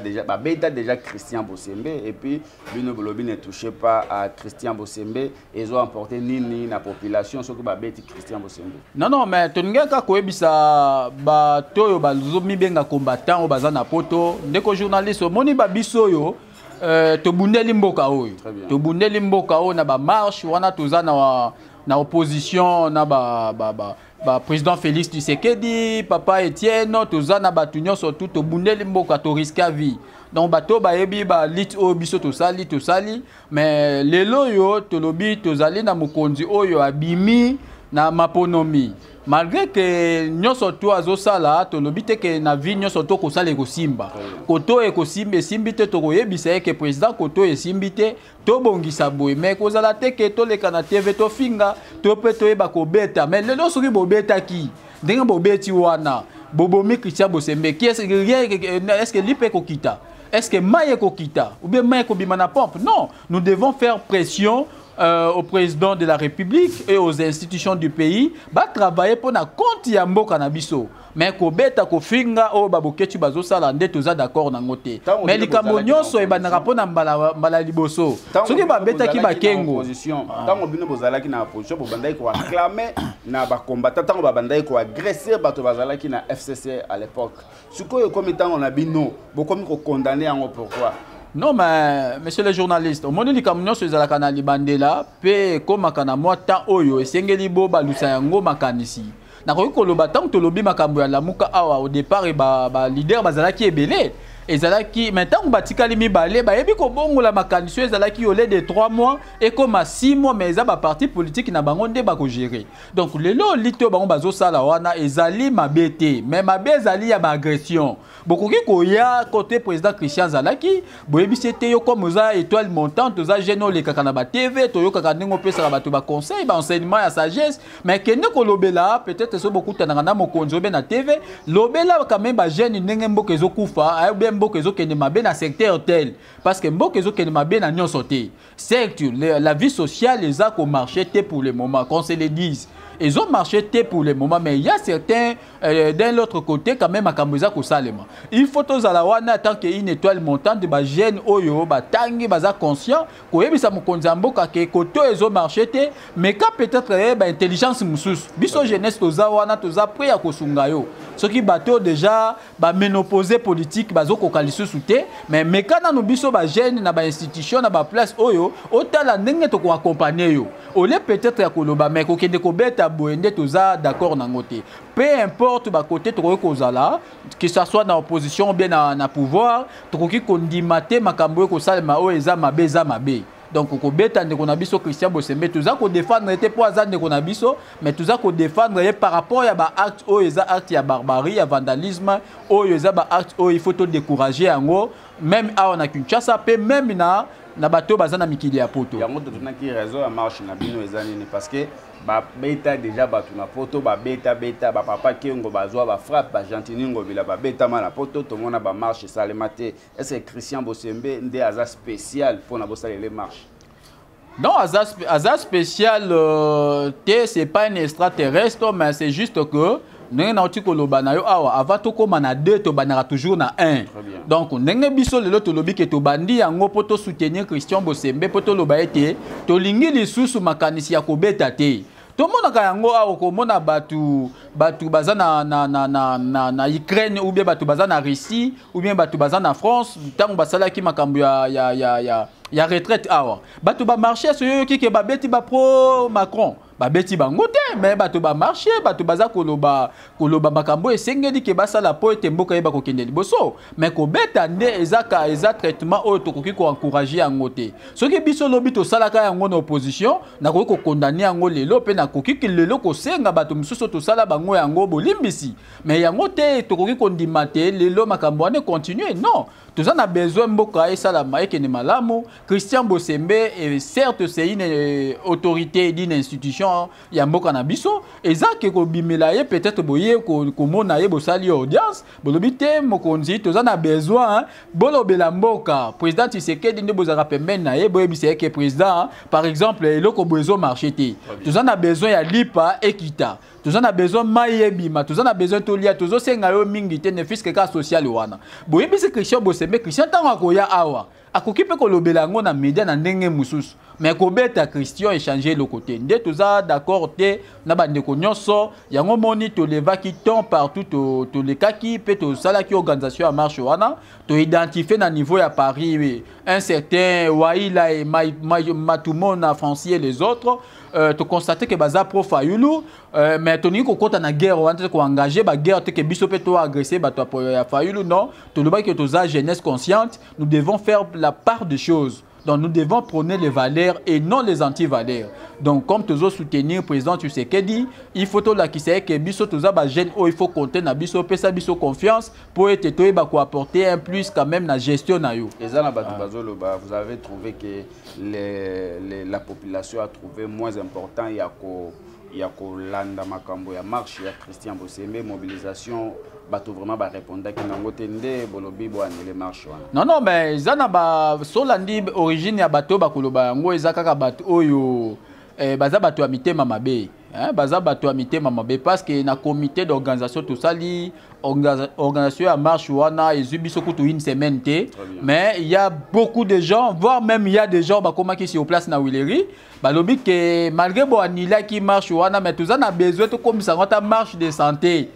déjà Christian Bosembe et puis bino lobby ne touchez pas à Christian Bosembe et ils ont emporté nini na population soko babeti Christian Bosembe. Non, mais tongeka koebisa ba toyo bazomi benga combattant au bazana poto ndeko journaliste moni babiso yo to bundeli mboka oyo to bundeli mboka oyo na ba marche wana toza na opposition na ba président Félix Tshisekedi papa Etienne toza na batunyo surtout to bundeli mboka to risque vie. Donc bato ba yebi ba lit o biso to sali mais lelo yo to lobi to zali na mokonzi oyo abimi na maponomi. Malgré que nous sommes tous à Zosala, tu l'obité que na vie nous sommes tous au salé au Simba. Koto et Kosimbe Simbite to yebisa que président Koto et Simbite to bongisa boy mais ko zala te que to le kana TV to finga to pe to eba ko beta mais le sori bo beta ki ndenge bo beti wana bobomi Christian Bosembe qui est-ce que lipe ko kita est-ce que maye ko kita ou bien maye ko bimana pompe. Non, nous devons faire pression au président de la République et aux institutions du pays ba travailler pour na compte ya mboka na biso mais ko beta ko finga o baboketu bazo sala nde toza d'accord na ngote mais likambo nyonso e banaka pona mbala liboso soki ba beta ki ba kengo opposition tango bino bozalaki na opposition bo bandai ko acclamer na ba combattant tango ba bandai ko agresser bato bazalaki na FCC à l'époque sikoyo comme tango na bino bo komi ko condamner en pourquoi? Non, mais monsieur le journaliste, au moment où les camions sont à la Libandela, pe comme makana moi tant oyo et sengeli bo balusa yango makanisi. Na ko ko loba tant to lobi makambo ya lamuka awa au départ et ba leader bazalaki ebele. Ezalaki maintenant batikali mibale ba yebi ko bongo la makanisi ezalaki olé de 3 mois et comme à 6 mois mais za ba parti politique na bango nde ba ko gérer. Donc lelo lito bango bazo sala wana ezali mabete, mais mabe ezali ya ba agression. Bokoki ko ya côté président Christian Zalaki, boyebi c'était yo comme za étoile montante za geno le kaka na ba TV, to yo kaka ndingo pesa ba to ba conseil, ba enseignement ya sagesse, mais kende ko lobela peut-être so beaucoup tananga mokonzo be na TV, lobela quand même ba jeune ndenge mboka ezokufa, ay mboka ezokende mabe na secteur tel parce que mboka ezokende mabe na nyonso te. Certes la vie sociale eza ko marcher te pour le moment qu'on se le dise. Ils ont marché pour le moment, mais il y a certains d'un autre côté quand même à Kambuza Kosalema. Il faut tous à la wana tant qu'une étoile montante de ba jeune oyo ba tangi baza conscient ko yebisa mokonzambo ka ke koto ils ont marché mais ka peut-être ba intelligence mususu. Biso jeunesse toza wana toza prêt à kosunga yo. Ce qui bateau déjà ba ménopausé politique bazo kokalisu souté mais mekana no biso ba jeune na ba institution na ba place oyo otala ndenge to ko accompagner yo. Ole peut-être ya koloba mais ko kende ko beta boende toza d'accord na ngote. Peu importe ba côté to ko zala que ça soit dans opposition ou bien na pouvoir to ko ki kondimate makambo ko salema o eza mabe. Donc ko beta ndeko na biso Christian Bosembe toza ko défendre était pour azan ndeko na biso mais toza ko défendre par rapport ya ba acte o eza acte ya barbarie ya vandalisme o eza ba acte o il faut to décourager yango même a on a Kinshasa pe même na bato bazana mikili ya poto. Yango to tuna ki raison ya marche na bino ezani ni parce que ba beta déjà bato na poto ba beta ba papa kengo bazwa ba frappe ba gentiningo bila ba beta ma na poto to mona ba marche salemate. Est-ce que Christian Bosembe ndé aza spécial pour na bosala les marches? Non, Aza spécial, c'est pas un extraterrestre, mais c'est juste que ndenge na oti koloba na yo awa avant tokoma na 2 tobandaka toujours na 1. Donc ndenge biso lelo tolobi ke tobandi yango po to soutenir Christian Bosembe po toloba ete tolingi lisusu makanisi ya kobeta te. Tomonaka yango awa komona batu baza na Ukraine ou bien batu baza na Russie ou bien batu baza na France tango basalaki makambo ya retraite awa batu ba marché soyo ki ke babeti ba pro Macron babeti bango te mais bato ba marché bato baza koloba makambo esengeli ke basala po ete mboka yeba kokende liboso mais ko beta nde eza traitement oyo tokoki ko encourager yango te soki biso lobi to salaka yango na opposition na ko condamner yango lelo pe na koki ke lelo ko senga bato misusu to sala bango yango bolimbisi mais yango te tokoki kondima te lelo makambo ane continuer non toza na besoin mboka esalama ekene malamu. Christian Bosembe certes c'est une autorité d'une institution ya mboka na biso ezake ko bimela ye peut-être boye ko mona ye bosali audience bolobi te mokonzi toza na besoin bolobela mboka président Tshisekedi nde bozaka pembeni na ye boyebisa ke président par exemple eloko bozo marché te toza na besoin ya lipa ekita toza na besoin mayebima toza na besoin tolia tozo senga yo mingi te ne fiske ka social wana boyebisa Christian Bosembe Christian tango akoya awa akoki pe kolobela ngo na media na ndenge mususu mais kobeta Christian échanger le côté nde toza d'accord te na bandeko nyonso yango moni to levaki ton partout to lekaki pe to salaki organisation à marche wana to identifier na niveau ya Paris un certain Waila et Matumona Francier les autres to constater que baza pro Fayulu mais toni ko kota na guerre wana ko engager ba guerre te que biso pe to agresser bato ya Fayulu non to loba que toza jeunesse consciente nous devons faire la part des choses. Donc nous devons prôner les valeurs et non les anti-valeurs. Donc comme toujours soutenir le président Tshisekedi, il faut tout la qui sait que biso toza ba jeune il faut compter na biso pesa biso confiance pour être toi ba ko apporter un plus quand même na gestion na yo. Et ça na bato bazolo ba vous avez trouvé que la population a trouvé moins important ya ko landa makambo ya marche ya Christian Bosembe mobilisation bato vraiment ba répondre que nango tende bolobi bo anele marche wana. Non mais zana ba solandi origine ya bato ba koloba yango ezaka bato oyo baza bato ya mitema mabe baza bato ya mitema mabe parce que na comité d'organisation tout ça li organisation à marche wana ezubiso kutu une semaine te mais il y a beaucoup de gens voire même il y a des gens ba koma qui sur place na Wileri balobi que malgré bo anila qui marche wana mais tout ça na besoin to comme ça ta marche de santé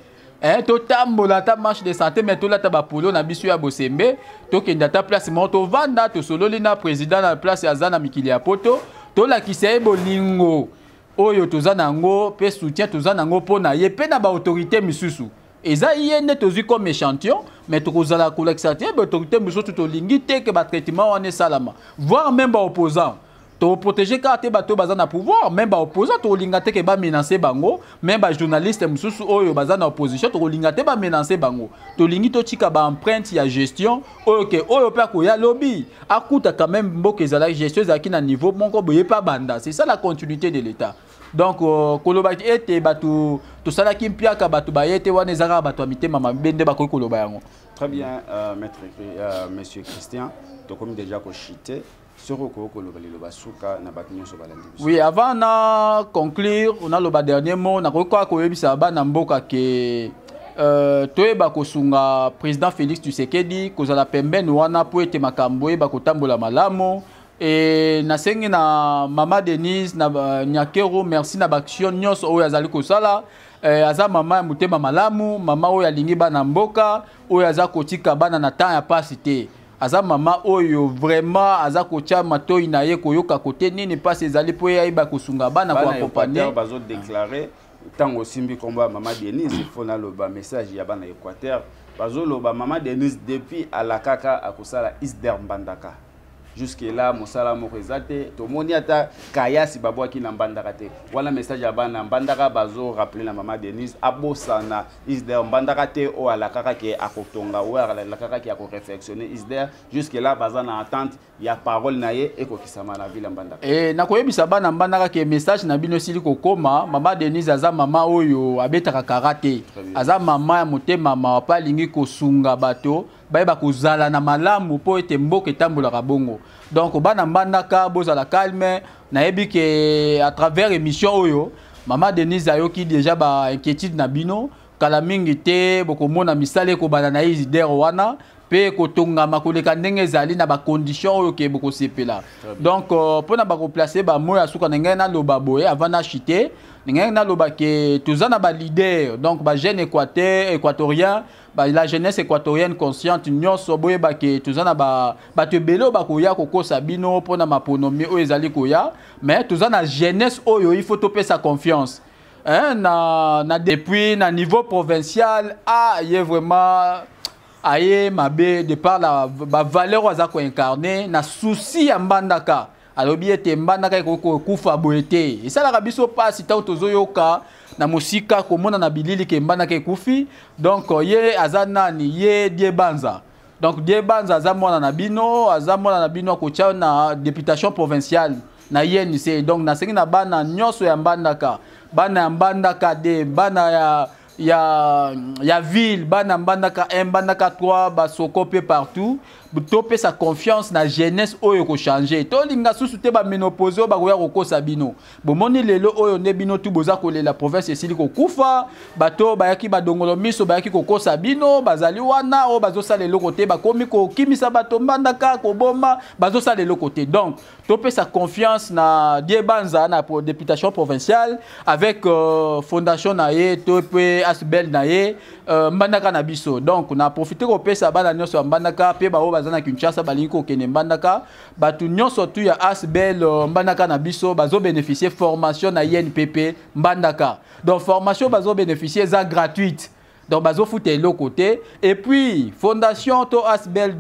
to tambola ta marche de santé mais to la ta ba polo na biso ya Bosembe to kenda ta place moto vanda to sololi na président na place ya Zana Mikili ya poto to la kiseye bolingo oyo toza nango pe soutien toza nango pona ye pe na ba autorité misusu eza yende tozi comme échantillon mais tokozala kolakisate ba autorité misusu to lingi te ke ba traitement wana salama voire même ba opposant to protéger ka te bato baza na pouvoir même ba opposant to linga te ke ba menacer bango même ba journaliste misusu oyo baza na opposition to linga te ba menacer bango to lingi to tika ba empreinte ya gestion oyo pe ko ya lobby akuta quand même mboka ezala gestion ezaki na niveau moko boye pa banda c'est ça la continuité de l'état. Donc koloba ete bato to salaki mpiaka bato bayete wana ezaka bato amitema mabende bakoki koloba yango. Très bien maître monsieur Christian to comme déjà ko chité. Oui, avant de conclure, on a le dernier mot. On a le président Félix Tshisekedi, que la pemben wana pour être makamboe bakotambola malamu. Et nasengi na Mama Denise na Nyakero merci na baction nyos o yazali kosala. Aza mama mutema malamu, mama o yalingi bana mboka, o yaza kotika bana na temps ya pasité. Aza mama oyo vraiment aza kocha matoi na ye koyoka kote nini passe ezali po ya iba kusunga bana ko accompagner bazo déclarer tango simbi komba Mama Denise il faut na loba message ya bana Équateur bazo loba Mama Denise depuis alakaka akosala Isder Mbandaka jusque là mosala moko ezate to moni ata kayasi babwa ki na Mbandaka te wala message ya bana Mbandaka bazo rappeler na Mama Denise abosana Isder Mbandaka te o alakaka ke akotonga o alakaka ke ako réflexionner Isder jusque là bazana attente ya parole na ye ekokisama na ville Mbandaka na koyebisa bana Mbandaka ke message na bino sili kokoma Mama Denise aza mama oyo abetaka karate aza mama ya motema mama pa lingi kosunga bato bayeba kozala na malamu po ete mboka etambolaka bongo. Donc bana Mbandaka bozala calme na yebi ke à travers émission oyo Mama Denise ayoki déjà ba inquiétude na bino kala mingi te bokomona misale ko bana na isidère wana pe kotonga makoleka ndenge ezali na ba condition oyo ke bokosepela. Donc pona ba replacer ba moya suka ndenge na loba boye avant na chité ndenge na loba ke tozana ba leader donc ba jeune équatorien ba la jeunesse équatorienne consciente nyonso boye ba ke tozana ba te belo ba koya kokosa bino pona maponomi oyo ezali koya mais tozana jeunesse oyo il faut toper sa confiance. Hein, depuis na niveau provincial il y a vraiment aye mabe de par la valeur waza ko incarner na souci ya mbandaka alobi ete mbandaka ko kufa boete et ça la biso pas si tozo yoka na musika komona na bilili ke mbandaka kufi donc ye azanani ye die banza donc die banza azamona na bino ko tia na députation provinciale na YNC donc na sengi na bana nyoso ya mbandaka de bana ya ville bana mbandaka 1 mbandaka 3 basokope partout tope sa confiance na jeunesse oyo ko changer to linga susu te ba ménopause ba koya kokosa bino bomoni lelo oyo ne bino tu boza kolela province esili ko kufa bato bayaki badongolo miso bayaki kokosa bino bazali wana o bazosala lelo côté bakomi ko kimisa bato mbandaka ko bomba bazosala lelo côté donc tope sa confiance na die banza na députation provinciale avec fondation na ye tope asbel na ye mbandaka na biso donc na profiter ko pesa bana nyonso mbandaka pe ba na Kinshasa balingi ko kene mbandaka batu nyonso tu ya asbel mbandaka na biso bazo bénéficier formation na INPP mbandaka donc formation bazo bénéficier za gratuite donc bazo fouté le côté et puis fondation to asbel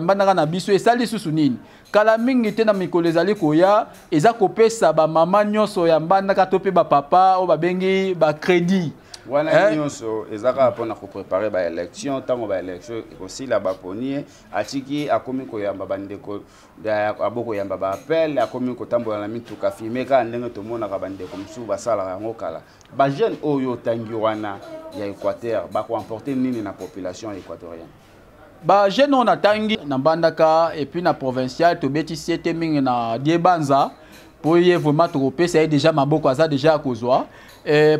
mbandaka na biso esali susu nini kala mingi te na mikolo ezali koya eza kopesa ba mama nyonso ya mbandaka to pe ba papa o babengi ba crédit wana nyonso ezaka pona ko préparer ba élection tango ba élection aussi la baponie atiki akomi ko yamba bandeko ya aboko yamba ba appel akomi ko tambola na mituka filmer ka ndenge to mona ka bandeko msu basala yango kala ba jeune oyo tangi wana ya Équateur ba ko emporter nini na population équatorienne ba jeune on atangi na mbandaka et puis na provincial to beti siete mingi na die banza pour y vraiment to pesa déjà maboko aza déjà akozwa.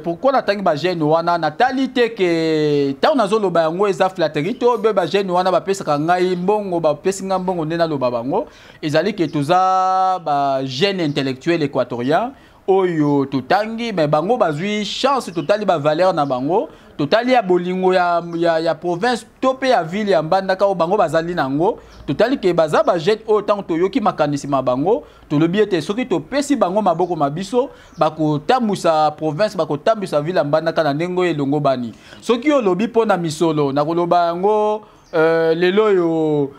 Pourquoi natangi ba jeune wana natalité que ta nazo loba yango eza flatterie to be ba jeune wana ba pesa ka ngai mbongo ba pesa nga mbongo ndena loba bango ezali que toza ba jeune intellectuel équatorien oyo totangi mais bango bazui chance totali ba valeur na bango totali ya bolingo ya province tope ya ville ya mbandaka o bango bazali nango totali ke baza ba jet autant to yoki makanisi ma bango to lobi ete soki to pesi bango maboko mabiso bako tambusa province bako tambusa ville ya mbandaka na ndengo elongo bani soki yo lobi pona misolo na koloba yango lelo yo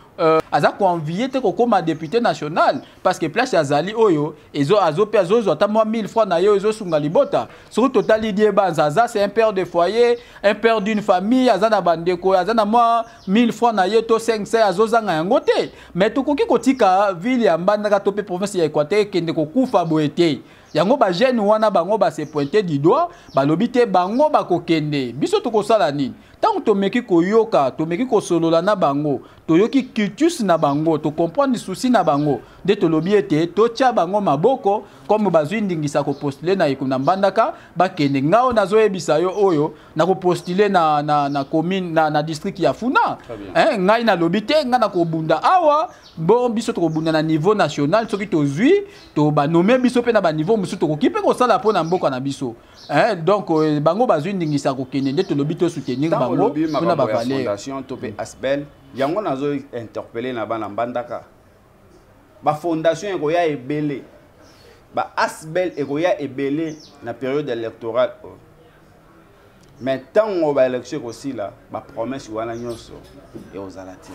aza convié te kokoma député national parce que place azali oyo azo ata 1000 francs na yo ezo sunga libota surtout totali die banza aza c'est un père de foyer un père d'une famille aza na bandeko aza na 1000 francs na yo to 500 azo zanga yango te mais tokoki kotika ville ya mbandaka to pe province ya Équateur kende kokufa boete yango ba jeune wana bango ba se pointer du doigt balobi te bango bakokende biso tokosala nini tant to meki koyoka to meki kosolola na bango to yoki culture na bango to comprendre souci na bango de to lobi ete to tia bango maboko comme bazwi ndingisa ko postuler na ikuna mbandaka bakende ngao nazo yebisa yo oyo na ko postuler na commune na district ya Funa ngai na lobi te nga na ko bunda awa bon biso to bunda na niveau national soki to zui to ba nommer biso pe na ba niveau musu to ko kipe ko sala pona mboka na biso donc bango bazwi ndingisa ko kende de to lobi to soutenir bango na ba fondation to pe asbel yango nazo interpeller na bana mbandaka ba fondation eko ya ebele ba asbel eko ya ebele na période électorale mais tango ba élection aussi là ba promesse wana nyonso et aux alati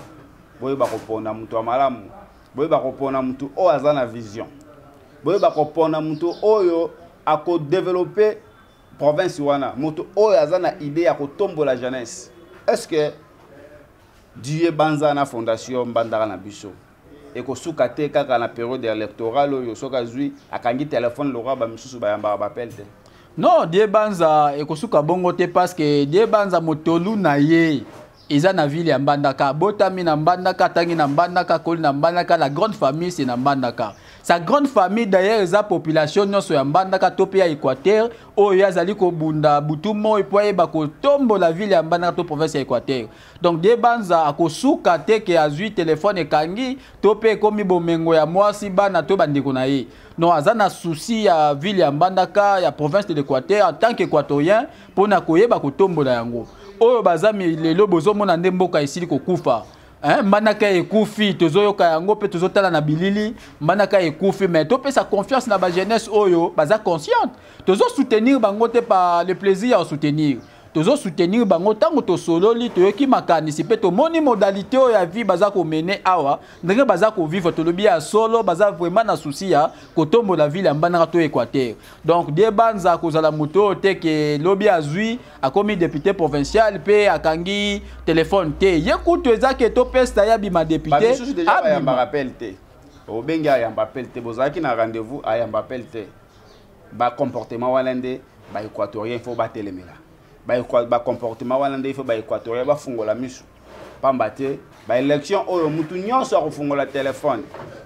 boye ba kopona mutu amalamu boye ba kopona mutu o azana vision boye ba kopona mutu oyo ako développer province wana mutu oyo azana idée ya kotombola jeunesse est-ce que die banza na fondation mbandaka na biso eko suka te kaka na période électorale oyo soka zui akangi téléphone lora ba misusu bayamba ba appel te non die banza eko suka bongo te parce que die banza motolu na ye Eza na ville ya Mbandaka, botami na Mbandaka, tangi na Mbandaka, koli na Mbandaka, la grande famille c'est na Mbandaka. Sa grande famille d'ailleurs eza population nyonso ya Mbandaka to pe ya Équateur, oyo azali ko bunda butumo epoye ba ko tombo la ville ya Mbandaka to province ya Équateur. Donc de banza akosuka te ke azui téléphone ekangi to pe komi bomengo ya mwasi bana to bandeko na ye. Non azana souci ya ville ya Mbandaka ya province de l'Équateur en tant qu'équatorien pona koyeba ko tombo la yango. Oyo bazami lelo bozomona nde mboka esili kokufa. Mbandaka ekufi tozoyoka yango pe tozotala na bilili Mbandaka ekufi mais to pe sa confiance na ba jeunesse oyo baza consciente tozo soutenir bango te par le plaisir à soutenir tozo soutenir bango tango to sololi toyoki makanisi pe to moni modalité oyo ya vie baza ko mener awa ndenge baza ko vivre to lobi ya solo baza vraiment na souci ya kotombo la ville ya Mbandaka to Équateur. Donc de banza kozala moto te ke lobi azui akomi député provincial pe akangi téléphone te yekuto ezake to pesta ya bima député a ba rappel te o benga ya rappel te bozaki na rendez-vous a ya rappel te ba comportement walande ba équatorien faut ba telemela ba comportement wana nde il faut ba équatorien ba fungola misu pamba te ba élection oyo mutu nyonso a fungola téléphone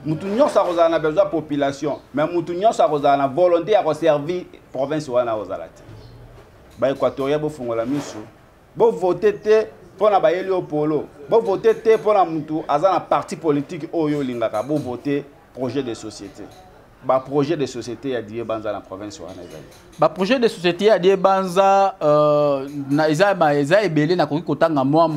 mutu nyonso a na besoin population mais mutu nyonso a na volonté à servir province wana ozala te ba équatorien bo fungola misu bo voter te pona ba yeli opolo bo voter te pona mutu azana parti politique oyo lingaka bo voter projet de société. Ba projet de société a dit banza la province wana ezali. Ba projet de société a dit banza na eza ebele na koki kotanga moi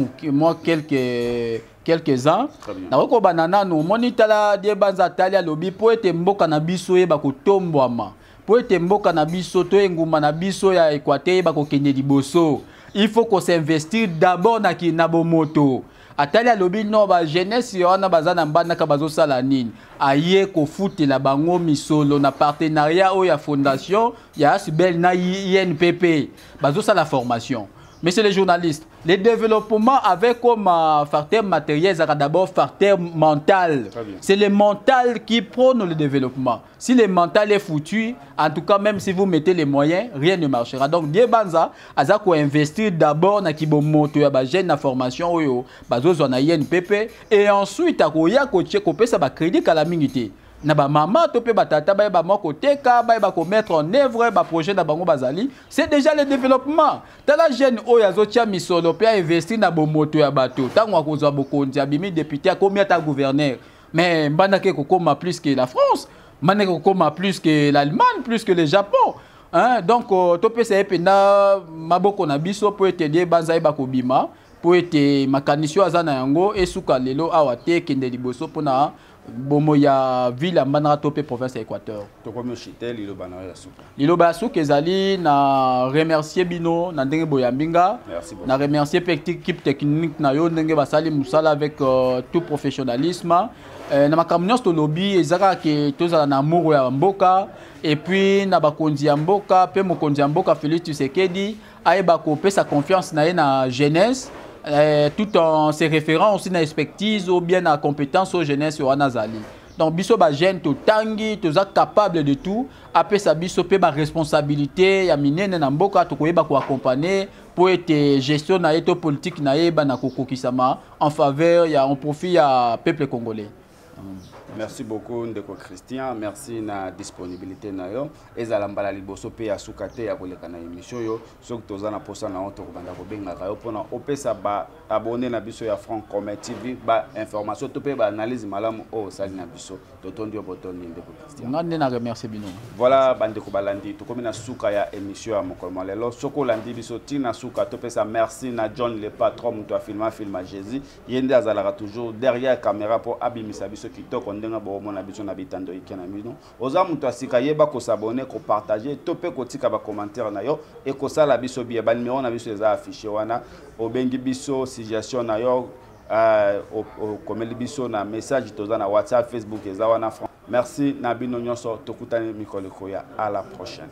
quelques ans. Na ko banana no monitala die banza talia lobi po ete mboka na biso ye ba kotombwama. Po ete mboka na biso to enguma na biso ya Équateur ba ko kende liboso. Il faut qu'on s'investir d'abord na kinabo moto. Atali alobi no ba jeunesse wana bazana Mbandaka bazosala nini aye ko futela bango misolo na partenariat o ya fondation ya Asbel na INPP bazosala formation. Monsieur les journalistes, le développement avec comme facteur matériel, c'est d'abord facteur mental. C'est le mental qui prône le développement. Si le mental est foutu, en tout cas, même si vous mettez les moyens, rien ne marchera. Donc, Dieu banza, azako investir d'abord na kibomoto ya ba jeune na formation oyo, bazozo na INPP et ensuite akoya ko tche ko pesa ba crédit kala mingité. Na ba maman to pe batata ba ba moko teka ba ko mettre en œuvre ba projet na bango bazali, c'est déjà le développement. Tala jeune oyo azotia misolo pe investir na bomoto ya bato tango akozwa bokonzi abimi député akomi ata gouverneur. Mais Mbandaka kokoma plus que la France, Mbandaka kokoma plus que l'Allemagne, plus que le Japon. Hein? Donc to pe sa epena maboko na biso po etendie banza ba kobima po ete makanisio azana yango esuka lelo awa te kende liboso pona bomo ya ville Mbandaka to pe province ya Équateur. To komi chité liloba na ya suka. Liloba suka ezali na remercier bino na ndenge boyambinga. Na remercier équipe technique na yo ndenge basali musala avec tout professionnalisme. Na makambo nyonso tolobi ezaka ke tozala na amour ya mboka et puis na bakonzi ya mboka pe mokonzi ya mboka Félix Tshisekedi ayeba ko pesa confiance na ye na jeunesse. Tout en se référant aussi à l'expertise ou bien à la compétence aux jeunesse ou à Nazali. Donc, biso ba jeune to tangi, to za capable de tout. Après ça, biso pe ba responsabilité, ya minene na mboka to koyeba ko accompagner pour être gestion na eto politique na eba na kokokisama en faveur ya en profit ya peuple congolais. Merci beaucoup Ndeko Christian, merci na disponibilité na yo. Ezala mbala liboso pe ya sukate ya koleka na émission yo. Soki toza na posa na oto kobanda kobenga ka yo pona opesa ba abonné na biso ya Franc-Commun TV ba information to pe ba analyse malamu o sali na biso. Totondi obotondi Ndeko Christian. Ngande na remercier bino. Voilà bandeko balandi to komi na suka ya émission ya mokolo lelo. Soko landi biso tina suka to pesa merci na John le patron muto a filma Jésus. Yende azalaka toujours derrière caméra pour abimisa biso kitoko ndenga bo mona biso na bitando ikena mino oza muto asika yeba ko s'abonner ko partager to pe ko tika ba commentaire na yo et ko sala biso bia ba numéro na biso eza affiché wana obengi biso suggestion na yo o komeli biso na message toza na WhatsApp Facebook eza wana. Merci na bino nyonso tokutani mikolo koya à la prochaine.